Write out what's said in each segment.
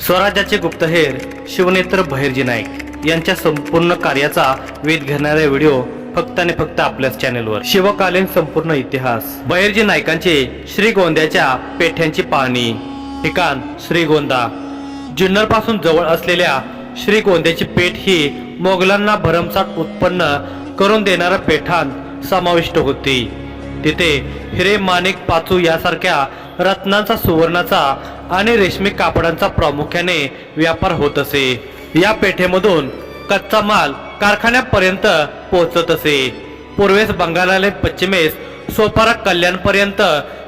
स्वराज्याचे गुप्तहेर शिवनेत्र बहिर्जी नाईक यांच्या संपूर्ण कार्याचा वेध घेणारा व्हिडिओ फक्त आणि फक्त आपल्याच चॅनलवर। शिवकालीन संपूर्ण इतिहास, बहिर्जी नाईकांचे श्रीगोंद्याच्या पेठ्यांची पाहणी। ठिकाण श्रीगोंदा। जुन्नर पासून जवळ असलेल्या श्रीगोंद्याची पेठ ही मोगलांना भरमसाठ उत्पन्न करून देणाऱ्या पेठांत समाविष्ट होती। तिथे हिरे, माणिक, पाचू यासारख्या रत्नांचा, सुवर्णाचा आणि रेशमी कापडांचा प्रामुख्याने व्यापार होत असे। या पेठेमधून कच्चा माल कारखान्यापर्यंत पोहोचत असे। पूर्वेस बंगाल, पश्चिमेस सोपारा, कल्याणपर्यंत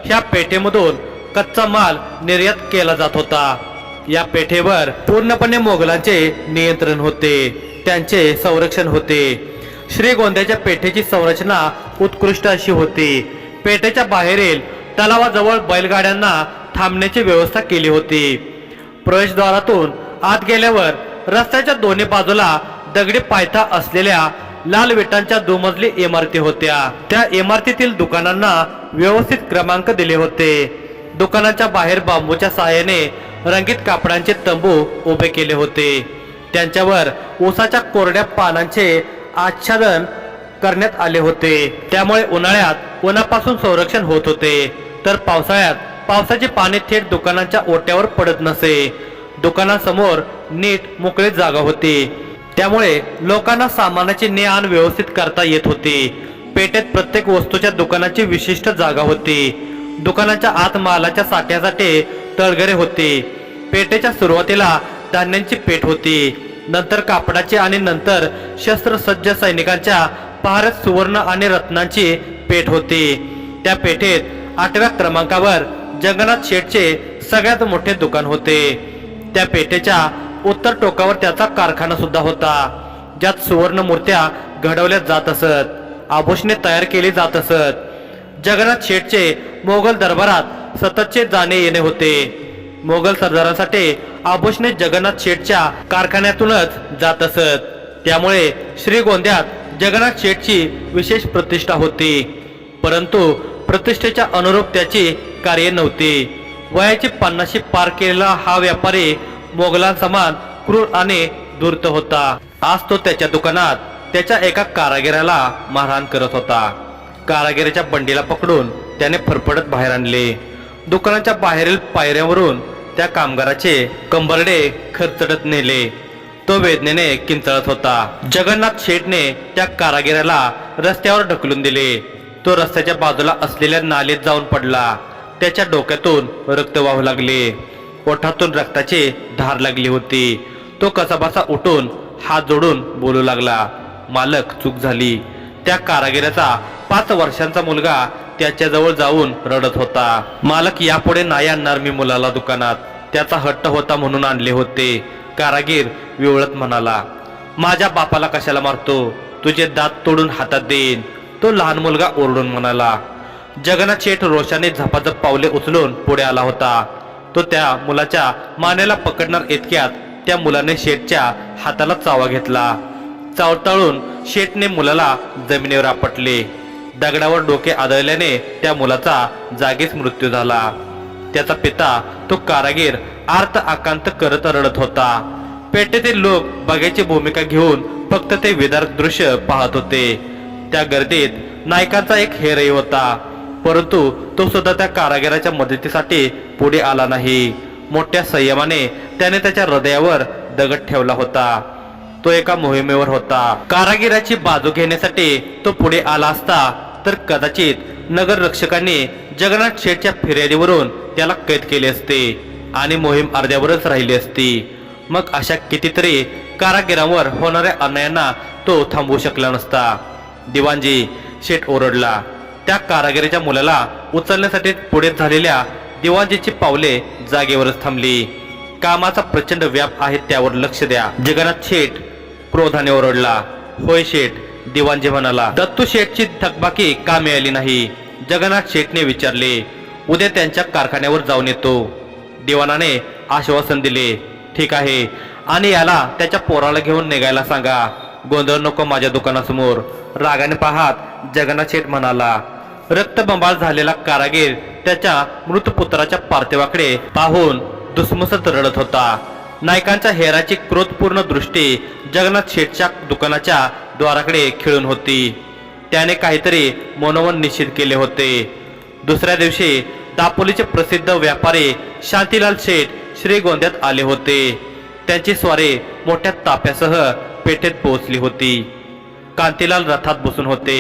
ह्या पेठेमधून कच्चा माल निर्यात केला जात होता। या पेठेवर पूर्णपणे मोगलांचे नियंत्रण होते, त्यांचे संरक्षण होते। श्रीगोंद्याच्या पेठेची संरचना उत्कृष्ट अशी होती। पेठेच्या बाहेरील तलावाजवळ बैलगाड्यांना थांबण्याची व्यवस्था केली होती। प्रवेशद्वारातून आत गेल्यावर रस्त्याच्या दोन्ही बाजूला दगडी पायथा असलेल्या लाल विटांच्या दुमजली इमारती होत्या। त्या इमारतीतील दुकानांना व्यवस्थित क्रमांक दिले होते। दुकानाच्या बाहेर बांबूच्या सहाय्याने रंगीत कापडांचे तंबू उभे केले होते। त्यांच्यावर ऊसाच्या कोरड्या पानांचे आच्छादन करण्यात आले होते। त्यामुळे उन्हाळ्यात उन्हापासून संरक्षण होत होते, तर पावसाळ्यात पावसाचे पाणी थेट दुकानांच्या ओट्यावर पडत नसे। दुकानासमोर नीट मोकळी जागा होती, त्यामुळे लोकांना सामानाची ने-आण व्यवस्थित करता येत होती। पेठेत प्रत्येक वस्तूच्या दुकानाची विशिष्ट जागा होती। दुकानाच्या आत मालाच्या साठ्यासाठी तळघरे होती। पेठेच्या सुरुवातीला धान्यांची पेठ होती, नंतर कापडाची आणि नंतर शस्त्रसज्ज सैनिकांच्या पहाऱ्यात सुवर्ण आणि रत्नांची पेठ होती। त्या पेठेत 8व्या क्रमांकावर जगन्नाथ शेठचे सगळ्यात मोठे दुकान होते। त्या पेठेच्या उत्तर टोकावर त्याचा कारखाना सुद्धा होता, ज्यात सुवर्ण मूर्त्या घडवल्या जात असत, आभूषणे तयार केली जात असत। जगन्नाथ शेठचे मोगल दरबारात सततचे जाणे येणे होते। मोगल सरदारांसाठी आभूषणे जगन्नाथ शेठच्या कारखान्यातूनच जात असत, त्यामुळे श्रीगोंद्यात जगन्नाथ शेठची विशेष प्रतिष्ठा होती। परंतु प्रतिष्ठेच्या अनुरूप त्याची कार्ये नव्हती। वयाची 50शी पार केलेला हा व्यापारी मोगलांसमान क्रूर आणि धूर्त होता। आज तो त्याच्या दुकानात त्याच्या एका कारागिराला मारहाण करत होता। कारागिराच्या बंडीला पकडून त्याने फरफडत बाहेर आणले। दुकानाच्या बाहेरील पायऱ्यावरून त्या कामगाराचे कंबरडे खरचडत नेले। तो वेदनेने किंचाळत होता। जगन्नाथ शेठने त्या कारागिराला रस्त्यावर ढकलून दिले। तो रस्त्याच्या बाजूला असलेल्या नालीत जाऊन पडला। त्याच्या डोक्यातून रक्त वाहू लागले, ओठातून रक्ताची धार लागली होती। तो कसाबसा उठून हात जोडून बोलू लागला, मालक, चूक झाली। त्या कारागिराचा 5 वर्षांचा मुलगा त्याच्याजवळ जाऊन रडत होता, मालक, यापुढे नाही आणणार मी मुलाला दुकानात, त्याचा हट्ट होता म्हणून आणले होते। कारागीर विवळत म्हणाला, माझ्या बापाला कशाला मारतो, तुझे दात तोडून हातात देईन। तो लहान मुलगा ओरडून म्हणाला। जगन्नाथ शेठ रोषाने झपाझप पावले उचलून पुढे आला होता। तो त्या मुलाच्या मानेला पकडणार इतक्यात त्या मुलाने शेठच्या हाताला चावा घेतला। चावताळून शेठने मुलाला जमिनीवर आपटले। दगडावर डोके आदळल्याने त्या मुलाचा जागीच मृत्यू झाला। त्याचा पिता, तो कारागीर, आर्त आकांत करत रडत होता। पेठेतील लोक बघ्याची भूमिका घेऊन फक्त ते विदारक दृश्य पाहत होते। त्या गर्दीत नायकांचा एक हेरही होता, परंतु तो सुद्धा त्या कारागिराच्या मदतीसाठी पुढे आला नाही। मोठ्या संयमाने त्याने त्याच्या हृदयावर दगड ठेवला होता। तो एका मोहिमेवर होता। कारागिराची बाजू घेण्यासाठी तो पुढे आला असता तर कदाचित नगर रक्षकांनी जगन्नाथ शेठच्या फिर्यादीवरून त्याला कैद केले असते आणि मोहीम अर्ध्यावरच राहिली असती। मग अशा कितीतरी कारागिरांवर होणाऱ्या अन्यायांना तो थांबवू शकला नसता। दिवाणजी, शेठ ओरडला। त्या कारागिराच्या मुलाला उचलण्यासाठी पुढे झालेल्या दिवाणजीची पावले जागेवरच थांबली। कामाचा प्रचंड व्याप आहे, त्यावर लक्ष द्या। जगन्नाथ शेठ क्रोधाने ओरडला। होय शेठ, दिवाणजी म्हणाला। दत्तू शेठची थकबाकी का मिळाली नाही, जगन्नाथ शेठने विचारले। उद्या त्यांच्या कारखान्यावर जाऊन येतो, दिवाणाने आश्वासन दिले। ठीक आहे, आणि याला त्याच्या पोराला घेऊन निघायला सांगा, गोंधळ नको माझ्या दुकानासमोर, रागाने पाहत जगन्नाथ शेठ म्हणाला। रक्तबंबाळ झालेला कारागीर त्याच्या मृत पुत्राच्या पार्थिवाकडे पाहून दुसमसत रडत होता। नायकांच्या हेराची क्रोधपूर्ण दृष्टी जगन्नाथ शेठच्या दुकानाच्या द्वाराकडे खिळून होती. त्याने काहीतरी मनोमन निश्चित केले होते. दुसऱ्या दिवशी दापोलीचे प्रसिद्ध व्यापारी शांतीलाल शेठ श्रीगोंद्यात आले होते. त्यांची स्वारी मोठ्या ताफ्यासह पेठेत पोहोचली होती. कांतीलाल रथात बसून होते.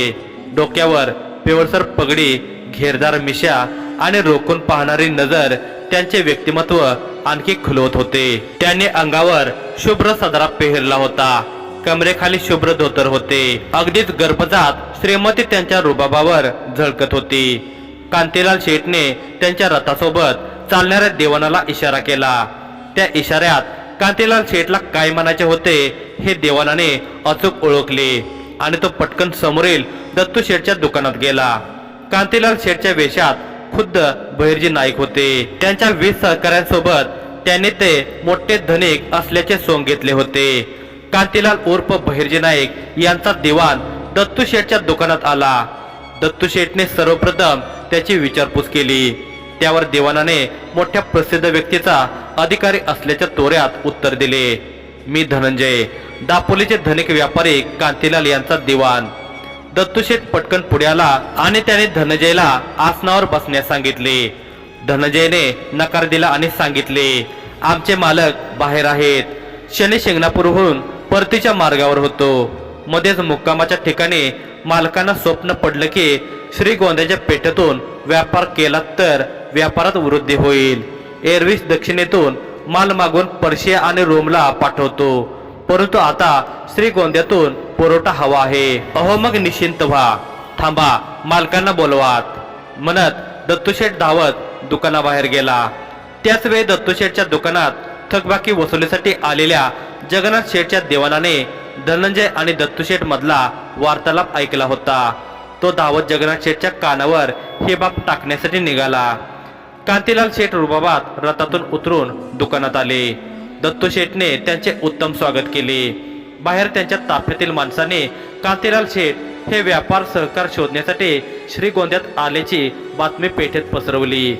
डोक्यावर पिवळसर पगडी, घेरदार मिशा आणि रोखून पाहणारी नजर त्यांचे व्यक्तिमत्व आणखी खुलवत होते. त्यांनी अंगावर शुभ्र सदरा पेहरला होता. कमरेखाली शुभ्र धोतर होते. अगदीच गर्भजात श्रीमती त्यांच्या रुबाबावर झळकत होती. कांतीलाल शेठने त्यांच्या रथासोबत चालणाऱ्या देवानाला इशारा केला. त्या इशाऱ्यात कांतीलाल शेठला काय म्हणायचे होते हे देवानाने अचूक ओळखले आणि तो पटकन समोरील दत्तू शेठच्या दुकानात गेला. कांतीलाल शेठच्या वेशात खुद्द बहिर्जी नाईक होते. त्यांच्या 20 सहकाऱ्यांसोबत त्यांनी ते मोठे धनिक असल्याचे सोंग घेतले होते. कांतीलाल उर्फ बहिर्जी नाईक यांचा दिवाण दत्तू शेठच्या दुकानात आला. दत्तू शेठने सर्वप्रथम त्याची विचारपूस केली. त्यावर दिवाणाने मोठ्या प्रसिद्ध व्यक्तीचा अधिकारी असल्याच्या तोऱ्यात उत्तर दिले. मी धनंजय, दापोलीचे धनिक व्यापारी कांतीलाल यांचा दिवाण. दत्तू शेठ पटकन पुढे आला आणि त्याने धनंजयला आसनावर बसण्यास सांगितले. धनंजयने नकार दिला आणि सांगितले, आमचे मालक बाहेर आहेत. शनी शिंगणापूरहून परतीच्या मार्गावर होतो. मध्येच मुक्कामाच्या ठिकाणी मालकांना स्वप्न पडलं की श्रीगोंद्याच्या पेठेतून व्यापार केला तर व्यापारात वृद्धी होईल. एरवी दक्षिणेतून माल मागून पर्शिया आणि रोमला पाठवतो, परंतु आता श्रीगोंद्यातून पुरवठा हवा आहे. अहो मग निश्चिंत व्हा, थांबा, मालकांना बोलवात म्हणत दत्तूशेठ धावत दुकानाबाहेर गेला. त्याच वेळी दत्तूशेठच्या दुकानात थकबाकी वसुलीसाठी आलेल्या जगन्नाथ शेठच्या देवानाने धनंजय आणि दत्तूशेठ मधला वार्तालाप ऐकला होता. तो धावत जगन्नाथ शेठच्या कानावर ही बाब टाकण्यासाठी निघाला. कांतीलाल शेठ रुबाबात रथातून उतरून दुकानात आले. दत्तू शेठने त्यांचे उत्तम स्वागत केले. बाहेर त्यांच्या ताफ्यातील माणसाने कांतीलाल शेठ हे व्यापार सहकार शोधण्यासाठी श्रीगोंद्यात आल्याची बातमी पेठेत पसरवली.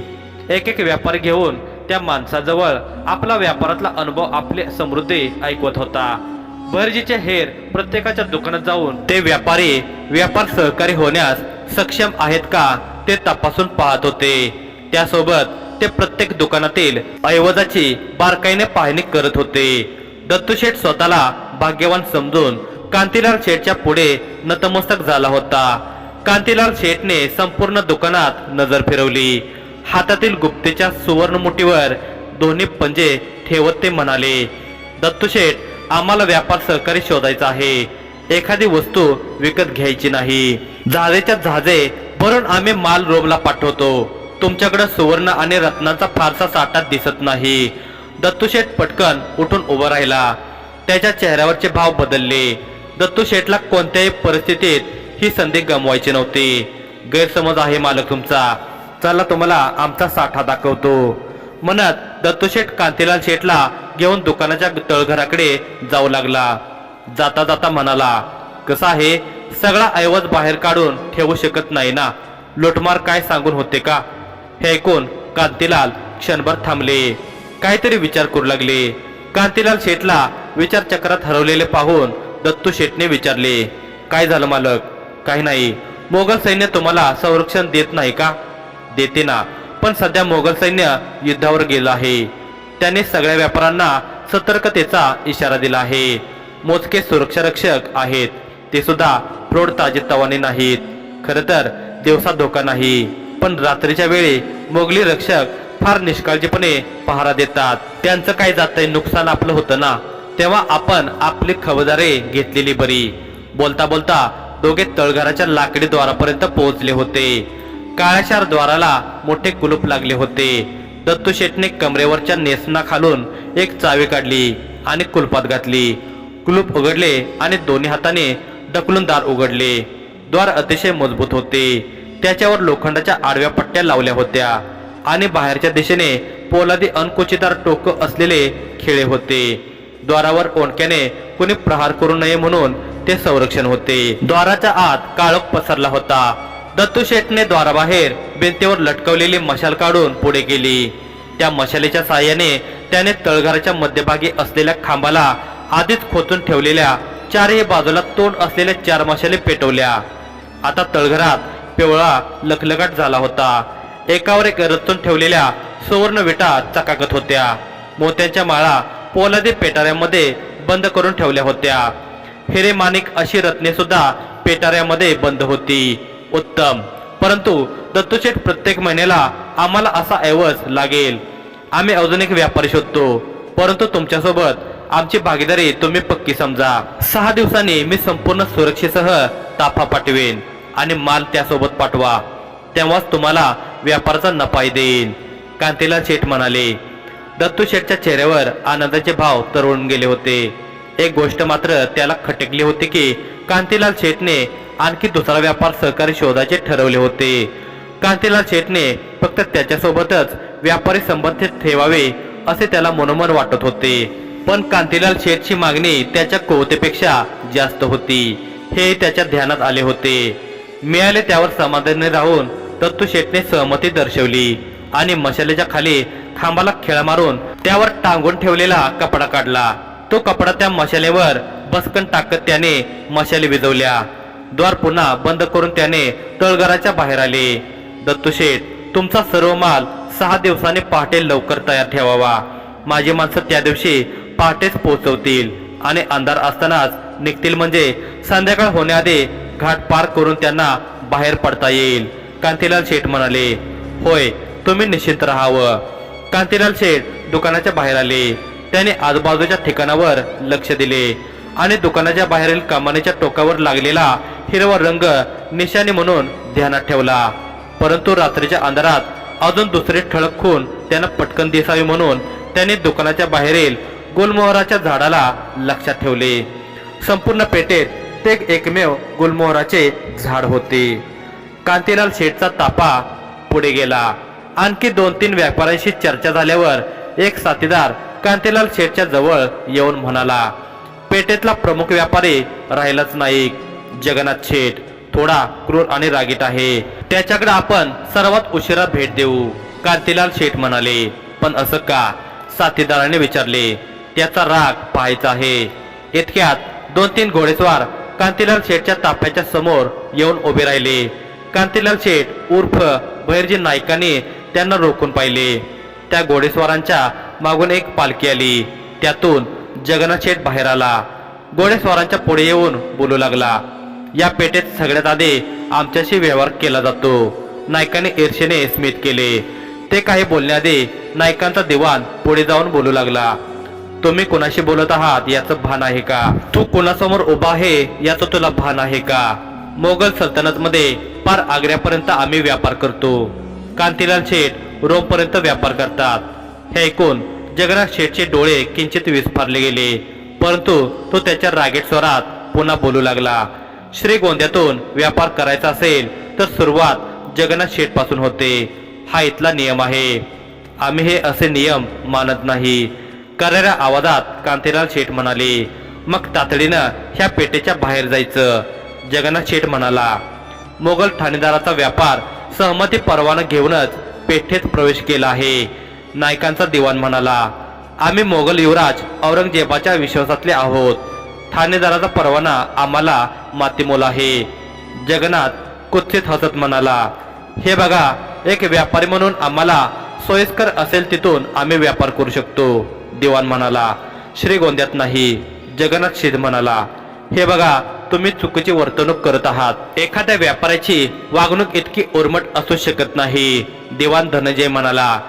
एक एक व्यापारी घेऊन त्या माणसाजवळ आपला व्यापारातला अनुभव, आपले समृद्धी ऐकवत होता. बहिर्जीचे हेर प्रत्येकाच्या दुकानात जाऊन ते व्यापारी व्यापार सहकारी होण्यास सक्षम आहेत का ते तपासून पाहत होते. त्यासोबत ते प्रत्येक दुकानातील ऐवजाची बारकाईने पाहणी करत होते. दत्तू शेठ स्वतःला भाग्यवान समजून कांतीलाल शेठच्या पुढे नतमस्तक झाला होता. कांतीलाल शेठने संपूर्ण दुकानात नजर फिरवली. हातातील गुप्तेच्या सुवर्ण मुठीवर दोन्ही पंजे ठेवत ते म्हणाले, दत्तू शेठ, आम्हाला व्यापार सहकारी शोधायचा आहे. एखादी वस्तू विकत घ्यायची नाही. जहाजेच्या जहाजे भरून आम्ही माल रोमला पाठवतो. तुमच्याकडे सुवर्ण आणि रत्नांचा फारसा साठा दिसत नाही. दत्तू शेठ पटकन उठून उभा राहिला. त्याच्या चेहऱ्यावरचे भाव बदलले. दत्तू शेठला कोणत्याही परिस्थितीत ही संधी गमवायची नव्हती. गैरसमज आहे मालक तुमचा, चला तुम्हाला आमचा साठा दाखवतो म्हणत दत्तू शेठ कांतीलाल शेठला घेऊन दुकानाच्या तळघराकडे जाऊ लागला. जाता जाता म्हणाला, कसा आहे, सगळा ऐवज बाहेर काढून ठेवू शकत नाही ना, लुटमार काय सांगून होते का? हे ऐकून कांतीलाल क्षणभर थांबले, काहीतरी विचार करू लागले. कांतीलाल शेठला विचार चक्रात हरवलेले पाहून दत्तू शेठने विचारले, काय झालं मालक? काही नाही. मोगल सैन्य तुम्हाला संरक्षण देत नाही का? देते ना, पण सध्या मोगल सैन्य युद्धावर गेलं आहे. त्याने सगळ्या व्यापाऱ्यांना सतर्कतेचा इशारा दिला आहे. मोजके सुरक्षा रक्षक आहेत, ते सुद्धा प्रौढ ताजेतवाने नाहीत. खरं तर दिवसा धोका नाही, पण रात्रीच्या वेळी मोगली रक्षक फार निष्काळजीपणे पहारा देतात. त्यांचं काय जातंय, नुकसान आपलं होतं ना, तेव्हा आपण आपली खबरदारी घेतलेली बरी. बोलता बोलता दोघे तळघराच्या लाकडी द्वारापर्यंत पोहोचले होते. काळ्याशार द्वाराला मोठे कुलूप लागले होते. दत्तू शेठने कमरेवरच्या नेसना खालून एक चावी काढली आणि कुलपात घातली. कुलूप उघडले आणि दोन्ही हाताने ढकलून दार उघडले. द्वार अतिशय मजबूत होते. त्याच्यावर लोखंडाच्या आडव्या पट्ट्या लावल्या होत्या आणि बाहेरच्या दिशेने पोलादी अणकुचीदार टोक असलेले खिळे होते. द्वारावर ओंडक्याने कुणी प्रहार करू नये म्हणून ते संरक्षण होते. द्वाराच्या आत काळोख पसरला होता. दत्तू शेठने द्वाराबाहेर भिंतीवर लटकवलेली मशाल काढून पुढे गेली. त्या मशालीच्या साहाय्याने त्याने तळघराच्या मध्यभागी असलेल्या खांबाला आधीच खोचून ठेवलेल्या चारही बाजूला तोंड असलेल्या 4 मशाली पेटवल्या. आता तळघरात पिवळा लखलखाट झाला होता. एकावर एक रचून ठेवलेल्या सुवर्ण विटा चकाकत होत्या. मोत्यांच्या माळा पोलादी पेटाऱ्यामध्ये बंद करून ठेवल्या होत्या. हिरे माणिक अशी रत्ने सुद्धा पेटाऱ्यामध्ये बंद होती. उत्तम. परंतु दत्तूशेठ प्रत्येक महिन्याला आम्हाला असा ऐवज लागेल. आम्ही अजून एक व्यापारी शोधतो, परंतु तुमच्यासोबत आमची भागीदारी तुम्ही पक्की समजा. 6 दिवसांनी मी संपूर्ण सुरक्षेसह ताफा पाठवेन आणि माल त्यासोबत पाठवा. तेव्हाच तुम्हाला व्यापाराचा नफा देईन, कांतीलाल शेठ म्हणाले. दत्तू शेठच्या चेहऱ्यावर आनंदाचे भाव तरळून गेले होते. एक गोष्ट मात्र त्याला खटकली होती की कांतीलाल शेठने आणखी दुसरा व्यापार सहकारी शोधायचे ठरवले होते. कांतीलाल शेठने फक्त त्याच्यासोबतच व्यापारी संबंधित ठेवावे असे त्याला मनोमन वाटत होते. पण कांतीलाल शेठची मागणी त्याच्या कुवतेपेक्षा जास्त होती हे त्याच्या ध्यानात आले होते. मिळाले त्यावर समाधानी राहून दत्तू शेठने सहमती दर्शवली आणि मशालेच्या खाली खांबाला खिळा मारून त्यावर टांगून ठेवलेला कपडा काढला. तो कपडा त्या मशालेवर बसकन टाकत त्याने मशाली विझवल्या. द्वार पुन्हा बंद करून त्याने तळघराच्या बाहेर आले. दत्तू शेठ, तुमचा सर्व माल 6 दिवसांनी पहाटे लवकर तयार ठेवावा. माझी माणसं त्या दिवशी पहाटेच पोहोचवतील आणि अंधार असतानाच निघतील, म्हणजे संध्याकाळ होण्याआधी घाट पार करून त्यांना बाहेर पडता येईल, कांतीलाल शेठ म्हणाले. होय, तुम्ही निश्चिंत राहावं. कांतीलाल शेठ दुकानाच्या बाहेर आले. त्याने आजूबाजूच्या ठिकाणावर लक्ष दिले आणि दुकानाच्या बाहेरील कमानीच्या टोकावर लागलेला हिरवा रंग निशाणी म्हणून ध्यानात ठेवला. परंतु रात्रीच्या अंधारात अजून दुसरे ठळक खून त्यांना पटकन दिसावी म्हणून त्यांनी दुकानाच्या बाहेरील गुलमोहराच्या झाडाला लक्षात ठेवले. संपूर्ण पेठेत ते एकमेव गुलमोहराचे झाड होते. कांतीलाल शेठचा ताफा पुढे गेला. आणखी 2-3 व्यापाऱ्यांशी चर्चा झाल्यावर एक साथीदार कांतीलाल शेठच्या जवळ येऊन म्हणाला, पेठेतला प्रमुख व्यापारी राहिलाच नाही. जगन्नाथ शेठ थोडा क्रूर आणि रागीट आहे. त्याच्याकडे आपण सर्वात उशिरा भेट देऊ, कांतीलाल शेठ म्हणाले. पण असं का? साथीदाराने विचारले. त्याचा राग पाहायचा आहे. इतक्यात 2-3 घोडेस्वार कांतीलाल शेठच्या ताफ्याच्या समोर येऊन उभे राहिले. कांतीलाल शेठ उर्फ बहिर्जी नाईकांनी त्यांना रोखून पाहिले. त्या घोडेस्वारांच्या मागून एक पालखी आली. त्यातून जगन्नाथ शेठ बाहेर आला. घोडेस्वारांच्या पुढे येऊन बोलू लागला, या पेठेत सगळ्यात आधी आमच्याशी व्यवहार केला जातो. नाईकाने ईर्षेने स्मित केले. ते काही बोलण्याआधी नाईकांचा दिवाण पुढे जाऊन बोलू लागला, तुम्ही कोणाशी बोलत आहात याचं भान आहे का? तू कोणासमोर उभा आहे याचं तुला भान आहे का? मोगल सल्तनत मध्ये पार आग्र्यापर्यंत आम्ही व्यापार करतो. कांतीलाल शेठ रोम पर्यंत व्यापार करतात. हे ऐकून जगन्नाथ शेठचे डोळे किंचित विस्फारले गेले. परंतु तो त्याच्या रागीट स्वरात पुन्हा बोलू लागला, श्रीगोंद्यातून व्यापार करायचा असेल तर सुरुवात जगन्नाथ शेठ पासून होते. हा इथला नियम आहे. आम्ही हे असे नियम मानत नाही. कराऱ्या आवाजात कांतीलाल शेठ म्हणाले. मग तातडीनं ह्या पेठेच्या बाहेर जायचं. जगन्नाथ शेठ म्हणाला, मोगल ठाणेदाराचा व्यापार सहमती परवाना घेऊनच पेठेत प्रवेश केला आहे. नाईकांचा दिवाण म्हणाला, आम्ही मोगल युवराज औरंगजेबाच्या विश्वासातले आहोत. ठाणेदाराचा परवाना आम्हाला मातीमोल आहे. जगन्नाथ कुत्सित हसत म्हणाला, हे बघा, एक व्यापारी म्हणून आम्हाला सोयीस्कर असेल तिथून आम्ही व्यापार करू शकतो. दिवाण म्हणाला, श्रीगोंद्यात नाही. जगन्नाथ शेठ म्हणाला, हे बघा, तुम्ही चुकीची वर्तणूक करत आहात. एखाद्या व्यापाऱ्याची वागणूक इतकी उर्मट असू शकत नाही. दिवाण धनंजय म्हणाला.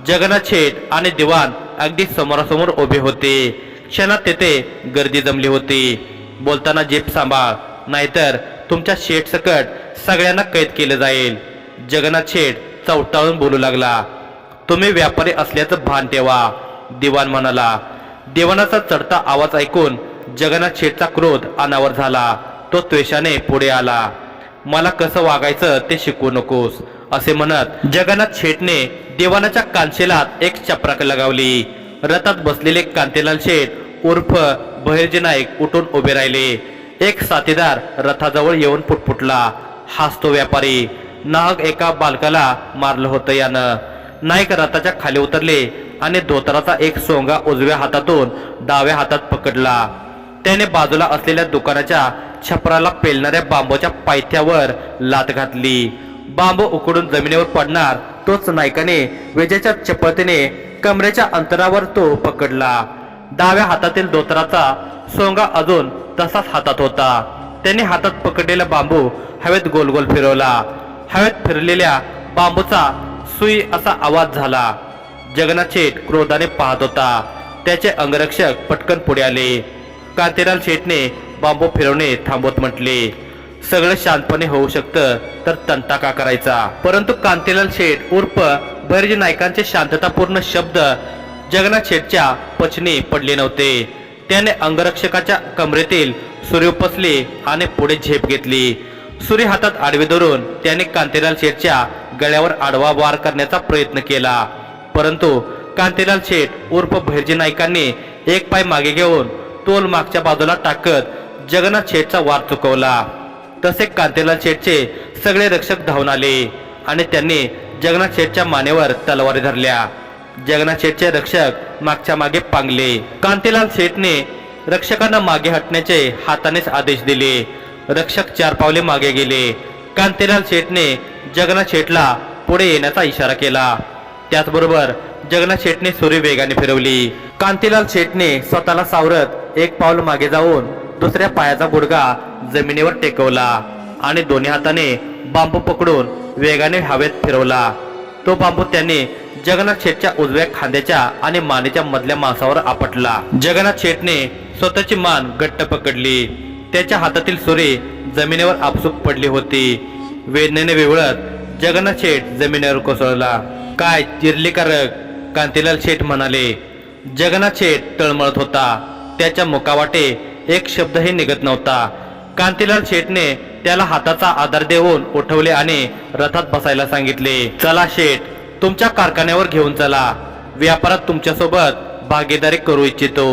जगन्नाथ शेठ आणि दिवाण अगदी समोरासमोर उभे होते. क्षणात तेथे गर्दी जमली होती. बोलताना जीभ सांभाळ, नाहीतर तुमच्या शेठ सकट सगळ्यांना कैद केलं जाईल. जगन्नाथ शेठ चवटाळून बोलू लागला, तुम्ही व्यापारी असल्याचं भान ठेवा. दिवाण म्हणाला. दिवाणाचा चढता आवाज ऐकून जगन्नाथ शेठचा क्रोध अनावर झाला. तो त्वेषाने पुढे आला. मला कसं वागायचं ते शिकवू नकोस असे म्हणत जगन्नाथ शेठने दिवाणाच्या कानशिलात एक चपराक लगावली. रथात बसलेले कांतीलाल शेठ उर्फ बहिर्जी नाईक उठून उभे राहिले. एक साथीदार रथाजवळ येऊन पुटपुटला, हाच तो व्यापारी. नाहक एका बालकाला मारलं होतं यानं. नाईक रथाच्या खाली उतरले आणि धोतराचा एक सोंगा उजव्या हातातून डाव्या हातात पकडला. त्याने बाजूला असलेल्या दुकानाच्या छपराला पेलणाऱ्या बांबूच्या पायथ्यावर लाथ घातली. बांबू उकडून जमिनीवर पडणार तोच नायकाने विजेच्या चपळतेने कमरेच्या अंतरावर तो पकडला. डाव्या हातातील धोतराचा सोंगा अजून तसाच हातात होता. त्याने हातात पकडलेला बांबू हवेत गोल गोल फिरवला. हवेत फिरलेल्या बांबूचा सुई असा आवाज झाला. जगन्नाथ शेठ क्रोधाने पाहत होता. त्याचे अंगरक्षक पटकन पुढे आले. कांतीलाल शेठने बांबू फिरवणे थांबवत म्हटले, सगळं शांतपणे होऊ शकतं तर तंटा का करायचा. परंतु कांतीलाल शेठ उर्फ भैरजी नाईकांचे शांततापूर्ण शब्द जगन्नाथ शेठच्या पचनी पडले नव्हते. त्याने अंगरक्षकाच्या कमरेतील सुरी उपसली आणि पुढे झेप घेतली. सुरी हातात आडवी धरून त्याने कांतीलाल शेठच्या गळ्यावर आडवा वार करण्याचा प्रयत्न केला. परंतु कांतीलाल शेठ उर्फ भैरजी नाईकांनी एक पाय मागे घेऊन तोल मागच्या बाजूला टाकत जगन्नाथ शेठचा वार चुकवला. तसे कांतीलाल शेठचे सगळे रक्षक धावून आले आणि त्यांनी जगन्नाथ शेठच्या मानेवर तलवारी धरल्या. जगन्नाथ शेठचे रक्षक मागच्या मागे पांगले. कांतीलाल शेठने रक्षकांना मागे हटण्याचे हातानेच आदेश दिले. रक्षक 4 पावले मागे गेले. कांतीलाल शेठने जगन्नाथ शेठला पुढे येण्याचा इशारा केला. त्याचबरोबर जगन्नाथ शेठने सुरी वेगाने फिरवली. कांतीलाल शेठने स्वतःला सावरत एक पाऊल मागे जाऊन दुसऱ्या पायाचा गुडघा जमिनीवर टेकवला आणि दोन्ही हाताने बांबू पकडून वेगाने हवेत फिरवला. तो बांबू त्याने जगन्नाथ शेठच्या उजव्या खांद्याच्या आणि मानेच्या मधल्या मांसावर आपटला. जगन्नाथ शेठने स्वतःची मान घट्ट पकडली. त्याच्या हातातील सुरी जमिनीवर आपसूक पडली होती. वेदनेने विवळत जगन्नाथ शेठ जमिनीवर कोसळला. काय चिरली का रग? कांतीलाल शेठ म्हणाले. जगन्नाथ शेठ तळमळत होता. त्याच्या मुखावाटे एक शब्दही निघत नव्हता. कांतीलाल शेठने त्याला हाताचा आधार देऊन उठवले आणि रथात बसायला सांगितले. चला शेठ, तुमच्या कारखान्यावर घेऊन चला. व्यापारात तुमच्यासोबत भागीदारी करू इच्छितो.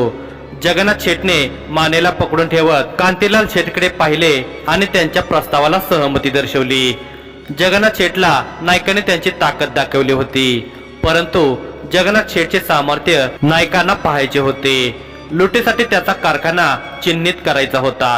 जगन्नाथ शेठने मानेला पकडून ठेवत कांतीलाल शेठकडे पाहिले आणि त्यांच्या प्रस्तावाला सहमती दर्शवली. जगन्नाथ शेठला नायकाने त्यांची ताकद दाखवली होती. परंतु जगन्नाथ शेठचे सामर्थ्य नायकांना पाहायचे होते. लुटीसाठी त्याचा कारखाना चिन्हित करायचा होता.